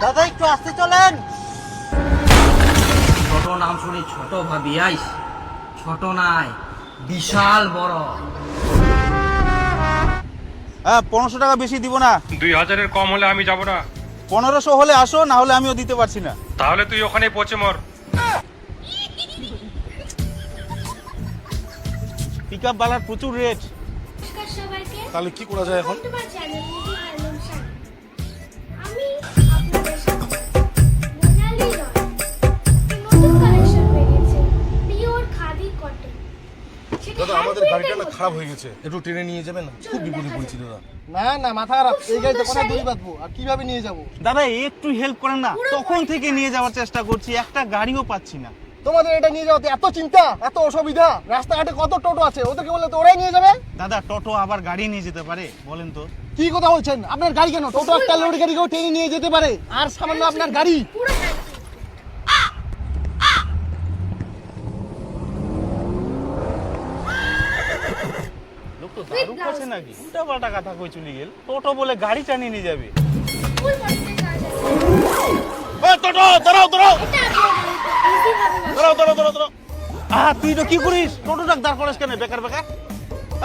দাদা একটু আসতে চলেন। ছোট নাম শুনি ছোট ভাবি আইস, ছোট নাই বিশাল বড়। হ্যাঁ 1500 টাকা বেশি দিব না। 2000-এর কম হলে আমি যাব না। 1500 হলে আসো, না হলে আমিও দিতে পারছি না। তাহলে তুই ওখানেই পৌঁছে মর। পিকআপ বালার প্রচুর রেট। নমস্কার সবাইকে। তাহলে কি করা যায় এখন? তোমার চ্যানেল নিধি আলম শাহ। আমি আপনাদের সাথে মোনালি রয় নতুন কালেকশন বেরিয়েছে, পিওর খাদি কটন। দাদা আমাদের গাড়িটা না খারাপ হয়ে গেছে, একটু ট্রেনে নিয়ে যাবেন না? খুব বিপদে পড়েছি দাদা। না না মাথা খারাপ, এই গাড়িতে কোথায় দড়ি বাঁধবো আর কিভাবে নিয়ে যাবো? দাদা একটু হেল্প করেন না, তখন থেকে নিয়ে যাওয়ার চেষ্টা করছি, একটা গাড়িও পাচ্ছি না। তোমাদের এটা নিয়ে যাওয়াতে এত চিন্তা, এত অসুবিধা? রাস্তাঘাটে কত টোটো আছে, ওদেরকে বললে তো ওরাই নিয়ে যাবে। দাদা টোটো আবার গাড়ি নিয়ে যেতে পারে বলেন তো? কি কথা বলছেন? আপনার গাড়ি কেন? টোটো একটা লোড গাড়িকেও টেনে নিয়ে যেতে পারে, আর সামান্য আপনার গাড়ি। পুরো হ্যান্ড লোক তো দারু করছে নাকি, উল্টা পাল্টা কথা কই চলে গেল। টোটো বলে গাড়ি টানিয়ে নিয়ে যাবে। ফুল বডিতে কাজ আছে। ওই টোটো দাঁড়াও দাঁড়াও এটা আপনাদের ইজি ভাবে দাঁড়াও দাঁড়াও দাঁড়াও দাঁড়াও। তুই তো কি করিস? টোটোটা দাঁড় করাস কেন বেকার বেকার?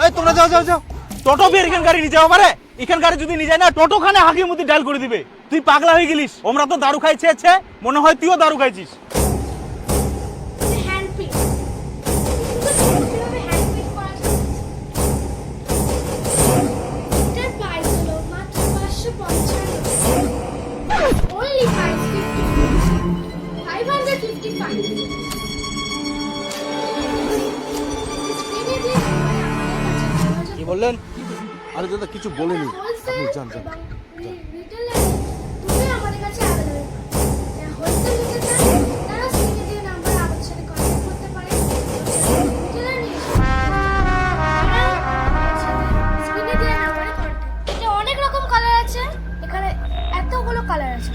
এই তোমরা যাও যাও যাও, টোটো বের এখান গাড়ি নিয়ে যাও পারে। এখান গাড়ি যদি নিয়ে যায় না, টোটো খানে হাঁকির মধ্যে ডাল করে দিবে। তুই পাগলা হয়ে গেলিস। আমরা তো দারু খাইছে, মনে হয় তুইও দারু খাইছিস। Hand pick. কিভাবে হ্যান্ড পিক করা যায়? এটার প্রাইস হলো মাত্র 555। Only 555। কি বললেন? আরে দাদা কিছু বলেনি, আপনি যান যান। আমাদের কাছে অ্যাভেলেবল। যারা হোলসেল নিতে চান তারা স্ক্রিনে দেওয়া নাম্বার আমাদের সাথে কন্ট্যাক্ট করতে পারেন। রিটেলার নিয়ে স্ক্রিনে দেওয়া নাম্বারে কন্ট্যাক্ট। এটা অনেক রকম কালার আছে, এখানে এতগুলো কালার আছে।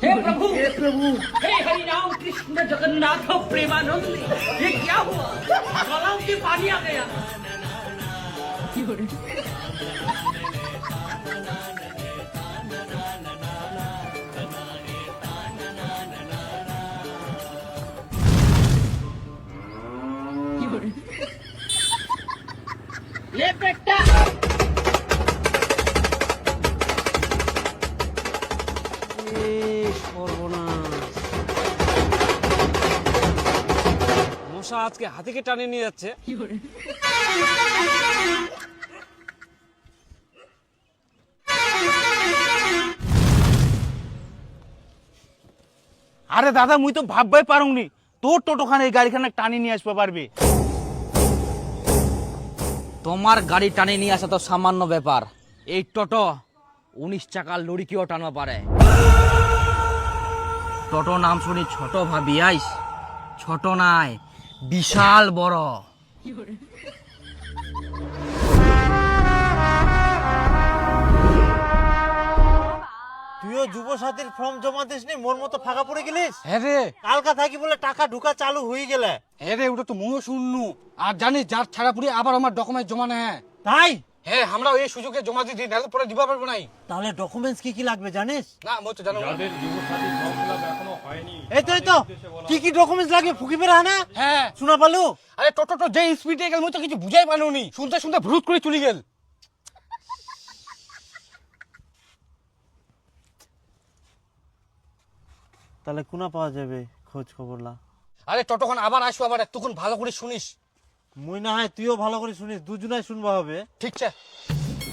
हे प्रभु हे हरि राम कृष्ण जगन्नाथ प्रेमानंद, ये क्या हुआ? गलाव में पानी आ गया। ले बेटा মশা আজকে হাতিকে টানে নিয়ে যাচ্ছে। আরে দাদা মুই তো ভাববাই পারুংনি তোর টোটোখানে এই গাড়িখানে টানি নিয়ে আসতে পারবে। তোমার গাড়ি টানে নিয়ে আসা তো সামান্য ব্যাপার, এই টোটো 19 চাকার লরিকেও টানতে পারে। টোটো নাম শুনি ছোট ভাবি আইস, ছোট নাই বিশাল বড়। তুইও যুব সাথীর ফর্ম জমা দিসনি, মোর মতো ফাঁকা পড়ে গেলিস। হ্যাঁ রে, কালকা থাকি বলে টাকা ঢুকা চালু হয়ে গেলে। হ্যাঁ রে, ওটা তো ময়ও শুননু। আর জানিস যার ছাড়া পুরি আবার আমার ডকুমেন্ট জমা নেয়। তাই? হ্যাঁ, আমরা এই সুযোগে জমা দিয়ে দিই, নাহলে পরে দিবা পারবো নাই। তাহলে ডকুমেন্টস কি কি লাগবে জানিস? না মই তো জানো না। যাদের যুবসাথী ফর্ম ফিল আপ এখনো হয়নি, এই তো কি কি ডকুমেন্টস লাগে ফুকি বেরা না? হ্যাঁ শোনা পালু? আরে টোটো যে স্পিডে গেল মই তো কিছু বুঝাই পারলুনি, শুনতে শুনতে ভ্রুত করে চলে গেল। তাহলে কোনা পাওয়া যাবে খোঁজ খবর লা? আরে টোটোখান আবার আসবো, আবার তখন ভালো করে শুনিস। মুই না হয় তুইও ভালো করে শুনিস, দুজনাই শুনবা হবে। ঠিক আছে।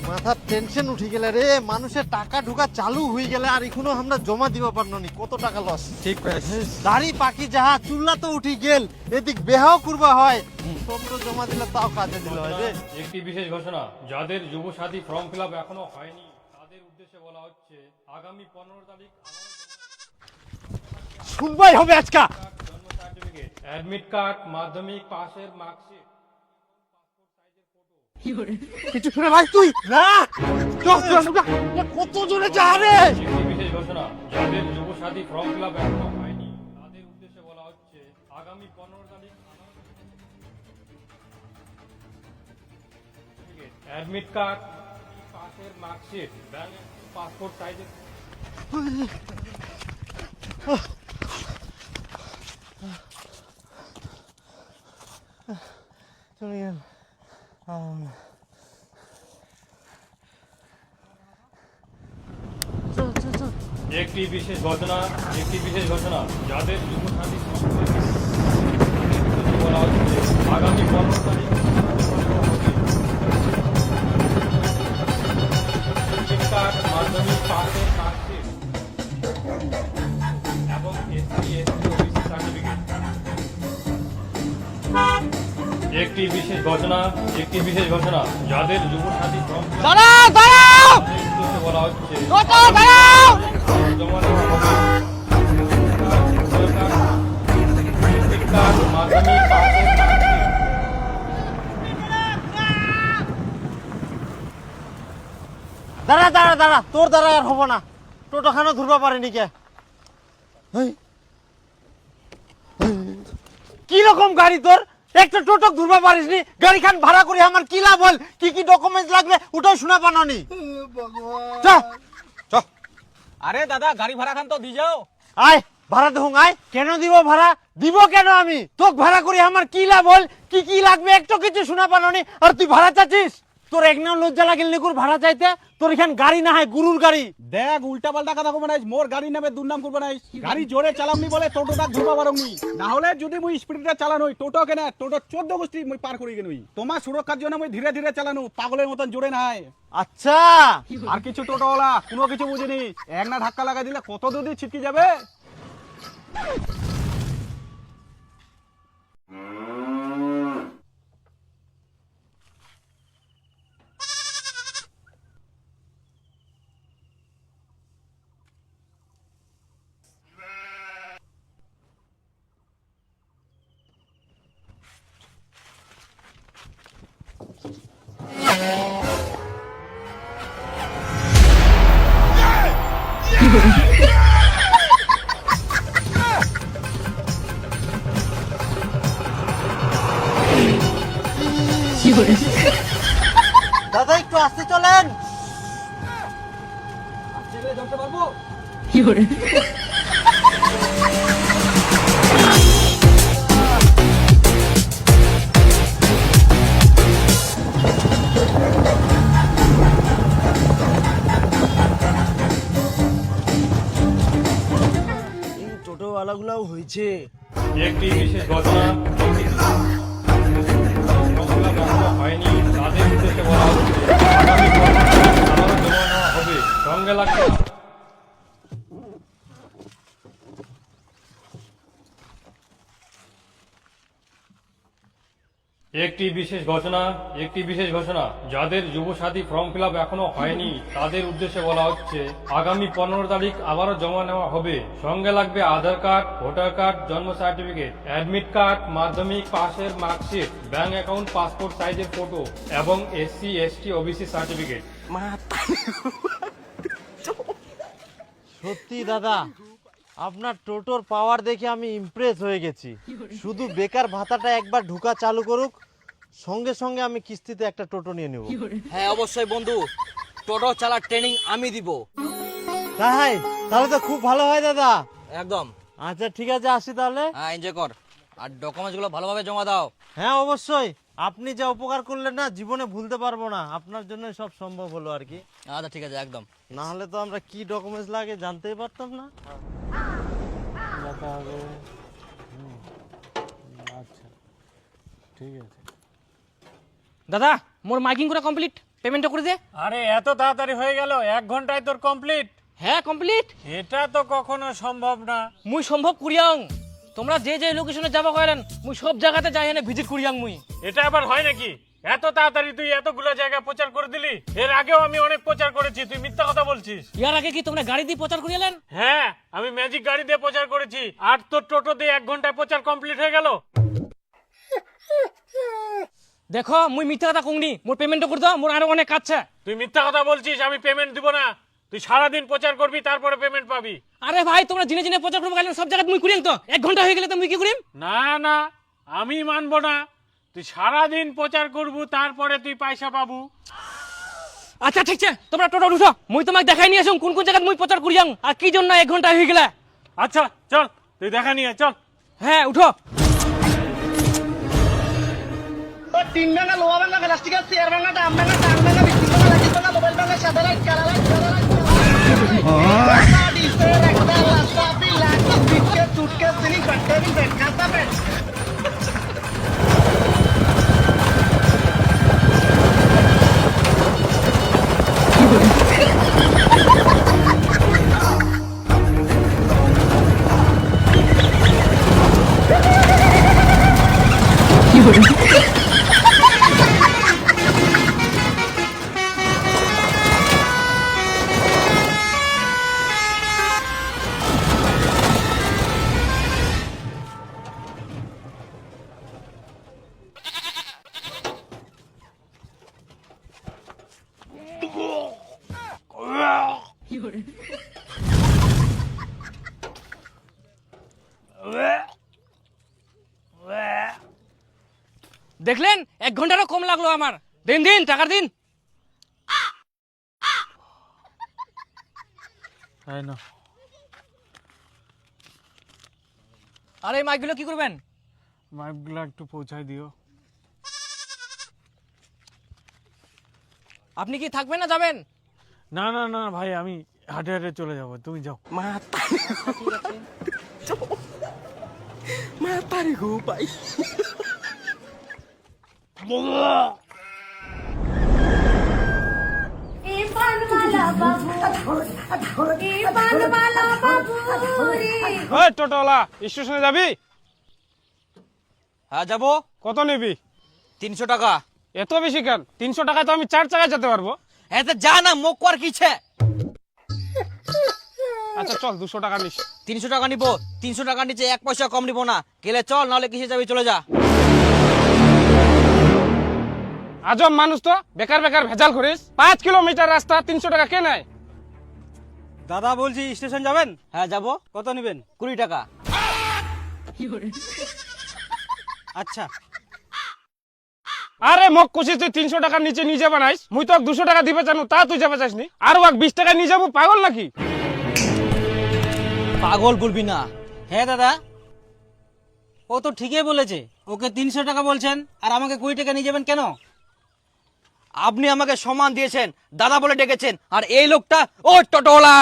মাথার টেনশন উঠে গেলে রে, মানুষের টাকা ঢুকা চালু হয়ে গেলে আর এখনো আমরা জমা দিবা পারনি, কত টাকা লস। ঠিক আছে। দাড়ি পাকি যাহা চুল্লা তো উঠি গেল, এদিক বেহাও করবা হয়, সব তো জমা দিলে তাও কাজে দিল হয় রে। একটি বিশেষ ঘোষণা, যাদের যুবসাথী ফর্ম ফিল আপ এখনো হয়নি তাদের উদ্দেশ্যে বলা হচ্ছে আগামী 15 তারিখ শুনবাই হবে আজকা। জন্ম সার্টিফিকেট, অ্যাডমিট কার্ড, মাধ্যমিক পাশের মার্কশিট, কিছু শুনে ভাই তুই না কত জোরে যা রে। একটি বিশেষ ঘোষণা, যাদের যুব সাথী ফর্ম ফিল আপ এখনো হয়নি তাদের উদ্দেশ্যে বলা হচ্ছে আগামী 15 তারিখ অ্যাডমিট কার্ড, পাসের মার্কশিট, ব্যাংক পাসপোর্ট সাইজের চলে গেল। একটি বিশেষ ঘোষণা, যাদের যুব সাথী বলা হচ্ছে আগামী 15 তারিখ কার্ড, মাধ্যমিক পাসের মার্কশিট এবং এসসি এসটি ওবিসি সার্টিফিকেট। একটি বিশেষ ঘোষণা, যাদের যুব সাথী ফর্ম বলা হচ্ছে জমা দেওয়া হবে কার্ড, মাধ্যমিক পাসের মার্কশিট। দাঁড়া তোর দ্বারা আর হবো না। টোটো খানো ধরবা পারেনি কে? কি রকম গাড়ি তোর? একটা টোটো ধরবা পারিসনি, গাড়ি খান ভাড়া করে আমার কি লাভ হল? কি ডকুমেন্টস লাগবে ওটাও শোনা পানোনি। আরে দাদা গাড়ি ভাড়া খান তো দি যাও। আয় ভাড়া দেখুন, আয়। কেন দিব ভাড়া? দিব কেন আমি? তোকে ভাড়া করে আমার কি লাভ হল? কি লাগবে একটু কিছু শোনা পানোনি, আর তুই ভাড়া চাচ্ছিস? তোর এক নাও লজ্জা লাগিল নিকুর ভাড়া চাইতে? তোর এখান গাড়ি না হয় গুরুর গাড়ি। দেখ উল্টা পাল্টা কথা কব নাই, মোর গাড়ির নামে দুর্নাম করব নাই। গাড়ি জোরে চালামনি বলে টোটোটা ঘুরবা পারমনি, না হলে যদি মুই স্পিডে চালানোই টোটো কেন টোটো 14 গোষ্ঠী মুই পার করি গেনুই। তোমার সুরক্ষার জন্য মুই ধীরে ধীরে চালানো, পাগলের মতন জোরে নাই। আচ্ছা আর কিছু টোটোওয়ালা কোনো কিছু বুঝিনি, এক না ধাক্কা লাগাই দিলে কত দূর ছিটকে যাবে। দাদা একটু আসতে চলেন। টোটোওয়ালাগুলাও হয়েছে। একটি বিশেষ ঘোষণা, হয়নি তাদের উদ্দেশ্যে বলা হচ্ছে আগামী 15 তারিখ আবারও জমা নেওয়া হবে, সঙ্গে লাগবে। একটি বিশেষ ঘোষণা, যাদের যুব সাথী ফর্ম ফিল আপ এখনো হয়নি তাদের উদ্দেশ্যে বলা হচ্ছে আগামী 15 তারিখ আবারও জমা নেওয়া হবে, সঙ্গে লাগবে আধার কার্ড, ভোটার কার্ড, জন্ম সার্টিফিকেট, অ্যাডমিট কার্ড, মাধ্যমিক পাসের মার্কশিট, ব্যাংক অ্যাকাউন্ট পাসপোর্ট সাইজের ফটো এবং এসসি এসটি ওবিসি সার্টিফিকেট। সত্যি দাদা, আপনার টোটোর পাওয়ার দেখে আমি ইমপ্রেস হয়ে গেছি। শুধু বেকার ভাতাটা একবার ঢুকা চালু করুক, সঙ্গে সঙ্গে আমি কিস্তিতে একটা টোটো নিয়ে নেব। হ্যাঁ অবশ্যই বন্ধু, টোটো চালার ট্রেনিং আমি দিব। তাই তাহলে তো খুব ভালো হয় দাদা। একদম। আচ্ছা ঠিক আছে, আসি তাহলে। হ্যাঁ এনজয় কর, আর ডকুমেন্টস গুলো ভালোভাবে জমা দাও। হ্যাঁ অবশ্যই, আপনি যা উপকার করলেন না জীবনে ভুলতে পারবো না। আপনার জন্য সব সম্ভব হলো আর কি। আচ্ছা ঠিক আছে একদম। না হলে তো আমরা কি ডকুমেন্টস লাগে জানতেই পারতাম না। আচ্ছা ঠিক আছে। দাদা মোর মাইকিং করা কমপ্লিট, পেমেন্টটা করে দে। আরে এত তাড়াতাড়ি হয়ে গেল? 1 ঘন্টায় তোর কমপ্লিট? হ্যাঁ কমপ্লিট। এটা তো কখনো সম্ভব না। মুই সম্ভব করিয়াং, তোমরা যে যে লোকেশনে যাবা কইলেন মুই সব জায়গাতে যাই এনে ভিজিট করিয়াং মুই। এটা আবার হয় নাকি? এত তাড়াতাড়ি তুই এতগুলো জায়গা প্রচার করে দিলি? এর আগেও আমি অনেক প্রচার করেছি, তুই মিথ্যা কথা বলছিস। ইয়ার আগে কি তোমরা গাড়ি দিয়ে প্রচার করিয়ালেন? হ্যাঁ, আমি ম্যাজিক গাড়ি দিয়ে প্রচার করেছি, আর তোর টোটো দিয়ে 1 ঘন্টায় প্রচার কমপ্লিট হয়ে গেল। দেখো মুই মিথ্যা কথা কংনি, মোর পেমেন্টটা করে দাও, মোর আরো অনেক কাজ আছে। তুই মিথ্যা কথা বলছিস, আমি পেমেন্ট দিব না। তুই সারাদিন প্রচার করবি, তারপরে পেমেন্ট পাবি। আরে ভাই তোমরা জিনে জিনে প্রচার করবো গেলেন, সব জায়গায় মুই করিম তো, 1 ঘন্টা হয়ে গেলে তো মুই কি করিম? না না, আমি মানবো না। তুই সারাদিন প্রচার করবু, তারপরে তুই পয়সা পাবু। আচ্ছা ঠিক আছে, তোমরা টোটো উঠো, মুই তোমাকে দেখাই নিয়ে আসুন কোন কোন জায়গায় মুই প্রচার করিয়াং আর কি জন্য 1 ঘন্টা হয়ে গেলে। আচ্ছা চল, তুই দেখা নিয়ে চল। হ্যাঁ উঠো। টিন ভাঙা, লোহা ভাঙা, প্লাস্টিক, চেয়ার ভাঙা, ডাম ভাঙা, টাং ভাঙা, বিস্কুট ভাঙা, লাঠি ভাঙা, মোবাইল ভাঙা, সাদা লাইট, কালা লাইট, সাদা লাইট, ডিসের একটা লাস্তা বিলাক, biscuit, suitcase, ceiling, factory, bag, খাতা, ব্যাগ। দেখলেন 1 ঘন্টারও কম লাগলো আমার। দিন দিন টাকার দিন। আরে এই মাইকগুলো কি করবেন? মাইপগুলো একটু পৌঁছাই দিও। আপনি কি থাকবেন না যাবেন? না না না ভাই, আমি হাঁটে হাঁটে চলে যাব, তুমি যাও। এ পানওয়ালা বাবু, এ পানওয়ালা বাবু রে। ওই টোটোওয়ালা, স্টেশনে যাবি? হ্যাঁ যাবো। কত নিবি? 300 টাকা। এত বেশি কেন? 300 টাকায় তো আমি 4 চাকায় যেতে পারবো। এতে যা না, মুখ কর কিছে। আচ্ছা চল, 200 টাকা নিস। 300 টাকা নিবো। 300 টাকার নিচে 1 পয়সা কম নিবো না। গেলে চল, নাহলে কিসে যাবি, চলে যা। আজব মানুষ তো, বেকার বেকার ভেজাল করিস। 5 কিলোমিটার রাস্তা, 300 টাকা কে নেয়? দাদা বলছি স্টেশন যাবেন? হ্যাঁ যাবো। কত নেবেন? 20 টাকা। আচ্ছা। আরে মক কুছিস, তুই 300 টাকার নিচে নিয়ে যাবে নাইস। মুই তো 200 টাকা দিবে জানো, তা তুই যাবে চাসনি। আর 20 টাকা নিয়ে যাবো, পাগল নাকি? পাগল বলবি না। হ্যাঁ দাদা, ও তো ঠিকই বলেছে। ওকে 300 টাকা বলছেন আর আমাকে 20 টাকা নিয়ে যাবেন কেন? আপনি আমাকে সম্মান দিয়েছেন, দাদা বলে ডেকেছেন, আর এই লোকটা ও টোটোওয়ালা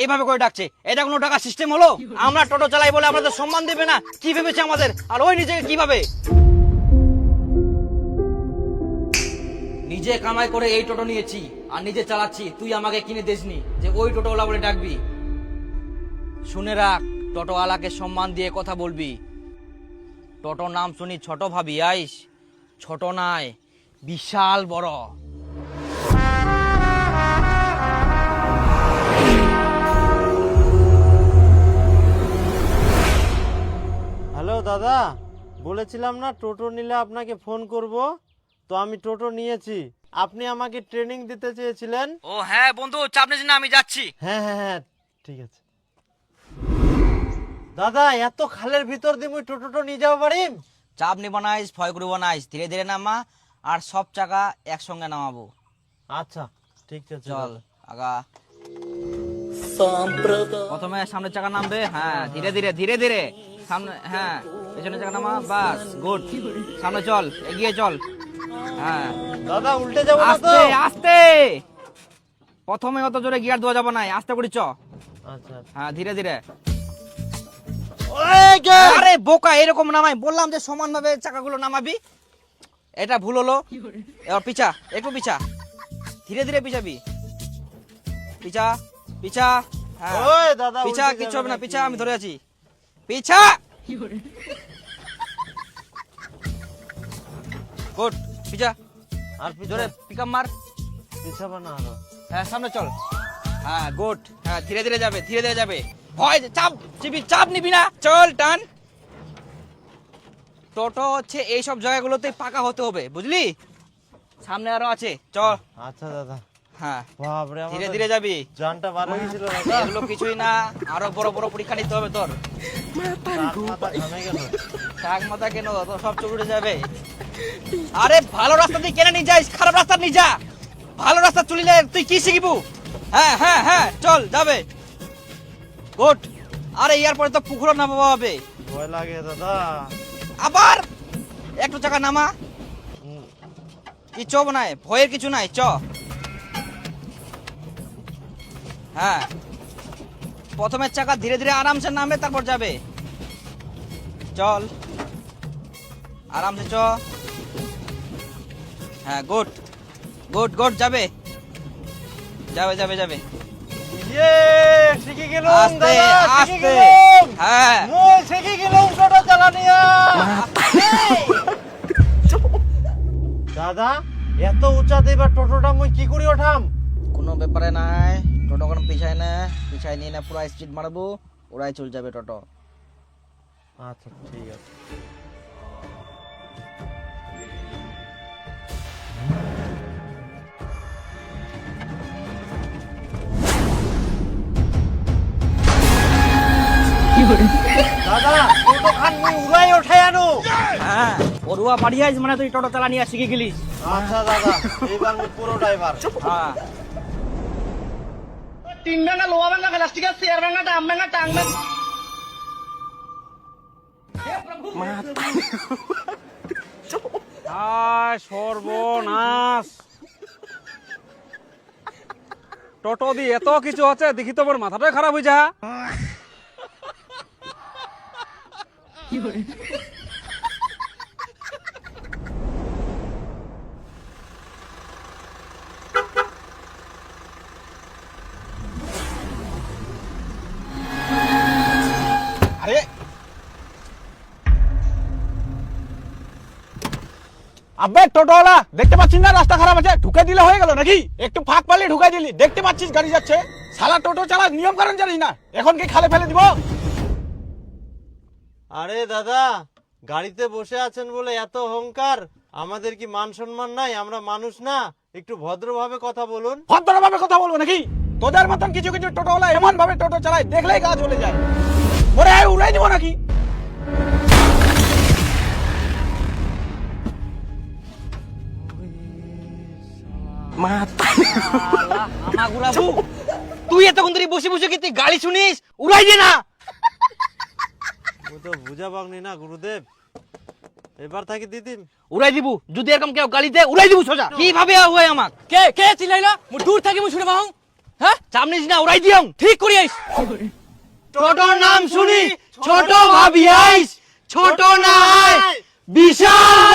এইভাবে করে ডাকছে। এটা কোনো টাকা সিস্টেম হলো? আমরা টোটো চালাই বলে আমাদের সম্মান দেবে না? কি ভেবেছে আমাদের? আর ওই নিজেকে কিভাবে নিজে কামাই করে এই টোটো নিয়েছি আর নিজে চালাচ্ছি, তুই আমাকে কিনে দিসনি যে ওই টোটোওয়ালা বলে ডাকবি। শুনে রাখ, টোটোওয়ালাকে সম্মান দিয়ে কথা বলবি। টোটো নাম শুনি ছোট ভাবি আইস, ছোট নাই, বিশাল বড়। হ্যালো দাদা, বলেছিলাম না টোটো নিলে আপনাকে ফোন করব, তো আমি টোটো নিয়েছি। আপনি আমাকে ট্রেনিং দিতে চেয়েছিলেন। ও হ্যাঁ বন্ধু, চাপ নিস না, আমি যাচ্ছি। হ্যাঁ হ্যাঁ হ্যাঁ, ঠিক আছে। দাদা, এত খালের ভিতর দিয়ে মুই টোটোটো নিয়ে যাবো পারিম? চাপ নিব নাইস, ভয় করবো নাইস, ধীরে ধীরে নামা, আর সব চাকা একসঙ্গে নামাবো। আচ্ছা ঠিক আছে। চল আগা। প্রথমে সামনের চাকা নামবে, হ্যাঁ ধীরে ধীরে ধীরে ধীরে সামনে, হ্যাঁ পেছনের চাকা নামা, বাস গুড। সামনে চল, এগিয়ে চল। হ্যাঁ দাদা, উল্টে যাবো না তো? আস্তে আস্তে, প্রথমে অত জোরে গিয়ার দেওয়া যাবে না, আস্তে করে চ। আচ্ছা। হ্যাঁ ধীরে ধীরে। ওই গে! আরে বোকা, এরকম নামাই বললাম যে সমান ভাবে চাকাগুলো নামাবি, এটা ভুল হলো। এবার পিছা, একটু পিছা, ধীরে ধীরে পিছাবি, পিছা পিছা। হ্যাঁ ওই দাদা, পিছা, উল্টে কিচ্ছু যাবে হবে না, নাকি? পিছা, আমি ধরে আছি, পিছা। গুড, পিছা, আর জোরে পিকআপ মার। পিছাবো না আরো। হ্যাঁ সামনে চল, হ্যাঁ গুড, হ্যাঁ ধীরে ধীরে যাবে, ধীরে ধীরে যাবে। ভয় চাপ চিবি, চাপ নিবি না, চল টান। টোটো হচ্ছে এই সব জায়গাগুলোতে পাকা হতে হবে, বুঝলি? সামনে আরো আছে, চল। আচ্ছা দাদা। হ্যাঁ, বাপরে, ধীরে ধীরে যাবি। জানটা বার হয়ে গেছিল দাদা। এগুলো কিছুই না, আরো বড় বড় পরীক্ষা নিতে হবে তোর। মাথা ঘামে গেল। টাক মাথা কেন, তোর সব চলে যাবে। আরে ভালো রাস্তা দিয়ে কেন নিয়ে যাইস, খারাপ রাস্তা নিয়ে যা। ভালো রাস্তা চলিলে তুই কি শিখবু? হ্যাঁ হ্যাঁ হ্যাঁ, চল যাবে। গুড। আরে ইয়ার পরে তো পুকুরও নামাবো হবে। ভয় লাগে দাদা। আবার একটু চাকা নামা। কি চ বানায়, ভয়ের কিছু নাই, চ। হ্যাঁ, প্রথমের চাকা ধীরে ধীরে আরামসে নামবে, তারপর যাবে। চল আরামসে চ। হ্যাঁ, গুড গুড গুড, যাবে যাবে যাবে যাবে। ইয়ে, শিখে গেলাম আস্তে দাদা, শিখে আস্তে। গেলাম। হ্যাঁ, মই শিখে গেলাম টোটো চালানিয়া। দাদা, এত উঁচাতে এবার টোটোটা মই কি করে ওঠাম? কোনো ব্যাপারে নাই, টোটো কোনো পিছায় না, পিছায় নিয়ে না, পুরো স্পিড মারবো, ওরাই চল যাবে টোটো। আচ্ছা ঠিক আছে। দাদা, টোটো খান মই উড়াই ওঠাই আনো। হ্যাঁ, ওরুয়া বাড়ি আইস মানে তুই টোটো চালা নিয়ে শিখে গেলিস। আচ্ছা দাদা, এইবার মই পুরো ড্রাইভার। হ্যাঁ, তিন ভাঙা, লোহা ভাঙা, প্লাস্টিকের চেয়ার ভাঙা, ডাম ভাঙা, টাং ভাঙা। সর্বনাশ, টোটো দিয়ে এত কিছু হচ্ছে, দেখি তো আমার মাথাটাই খারাপ হয়ে যা। আরে আবে টোটোওয়ালা, দেখতে পাচ্ছিস না রাস্তা খারাপ আছে, ঢুকে দিলে হয়ে গেল নাকি? একটু ফাঁক পারলে ঢুকাই দিলি, দেখতে পাচ্ছিস গাড়ি যাচ্ছে। শালা টোটো চালা নিয়ম কারণ জানিস না, এখন কি খালে ফেলে দিব? আরে দাদা, গাড়িতে বসে আছেন বলে এত অহংকার? আমাদের কি মান সম্মান নাই? আমরা মানুষ না? একটু ভদ্রভাবে কথা বলুন। ভদ্রভাবে কথা বলবো নাকি? তোদের মতন কিছু কিছু টোটোওয়ালা এমন ভাবে টোটো চালায়, দেখলেই গা জ্বলে যায়। ওরে উড়াই দিব নাকি? আমা ঘুরাবু। তুই এতক্ষণ ধরে বসে বসে কি তুই গাড়ি শুনিস? উড়াই দে না। ও তো বুঝা পাগনি না গুরুদেব, এবার থাকি দিদিম। উড়াই দিব, যদি এরকম কেউ গাড়ি দেয় উড়াই দিব সোজা। কিভাবে হয় আমাক? কে কে চিল্লাইলা? মু দূর থাকি মু শুনে পাও। হ্যাঁ, সামনে না উড়াই দিও। ঠিক করি আইস। টোটোর নাম শুনি ছোট ভাবি আইস, ছোট নাই বিশাল।